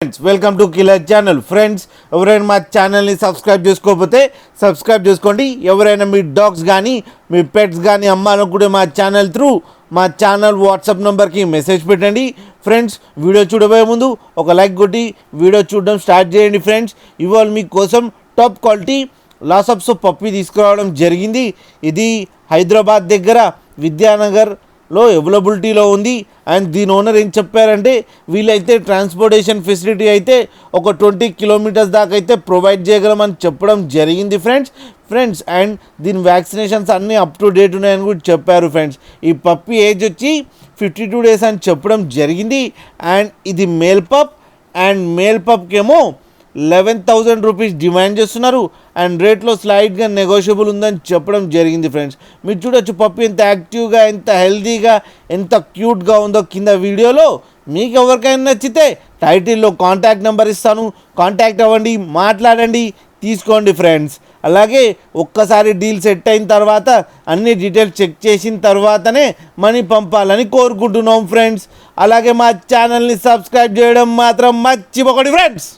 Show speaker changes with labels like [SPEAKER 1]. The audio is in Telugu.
[SPEAKER 1] Welcome to killer channel. Friends, ఎవరైనా మా ఛానల్ని సబ్స్క్రైబ్ చేసుకోకపోతే సబ్స్క్రైబ్ చేసుకోండి. ఎవరైనా మీ డాగ్స్ కానీ మీ పెట్స్ కానీ అమ్మాలనుకుంటే మా ఛానల్ వాట్సాప్ నెంబర్కి మెసేజ్ పెట్టండి. ఫ్రెండ్స్, వీడియో చూడబోయే ముందు ఒక లైక్ కొట్టి వీడియో చూడడం స్టార్ట్ చేయండి. ఫ్రెండ్స్, ఇవాళ మీకోసం టాప్ క్వాలిటీ లాసప్స్ పప్పి తీసుకురావడం జరిగింది. ఇది హైదరాబాద్ దగ్గర విద్యానగర్లో అవైలబిలిటీలో ఉంది. అండ్ దీని ఓనర్ ఏం చెప్పారంటే, వీళ్ళైతే ట్రాన్స్పోర్టేషన్ ఫెసిలిటీ అయితే ఒక 20 కిలోమీటర్స్ దాకా అయితే ప్రొవైడ్ చేయగలమని చెప్పడం జరిగింది. ఫ్రెండ్స్ అండ్ దీని వ్యాక్సినేషన్స్ అన్నీ అప్ టు డేట్ ఉన్నాయని కూడా చెప్పారు. ఫ్రెండ్స్, ఈ పప్పి ఏజ్ వచ్చి 52 డేస్ అని చెప్పడం జరిగింది. అండ్ ఇది మేల్ పప్కేమో 11,000 రూపీస్ డిమాండ్ చేస్తున్నారు. అండ్ రేట్లో స్లైడ్గా నెగోషియబుల్ ఉందని చెప్పడం జరిగింది. ఫ్రెండ్స్, మీరు చూడొచ్చు పప్పి ఎంత యాక్టివ్గా, ఎంత హెల్తీగా, ఎంత క్యూట్గా ఉందో కింద వీడియోలో. మీకు ఎవరికైనా నచ్చితే టైటిల్లో కాంటాక్ట్ నెంబర్ ఇస్తాను, కాంటాక్ట్ అవ్వండి, మాట్లాడండి, తీసుకోండి. ఫ్రెండ్స్, అలాగే ఒక్కసారి డీల్ సెట్ అయిన తర్వాత అన్ని డీటెయిల్స్ చెక్ చేసిన తర్వాతనే మనీ పంపాలని కోరుకుంటున్నాం. ఫ్రెండ్స్, అలాగే మా ఛానల్ని సబ్స్క్రైబ్ చేయడం మాత్రం మర్చిపోకండి. ఫ్రెండ్స్.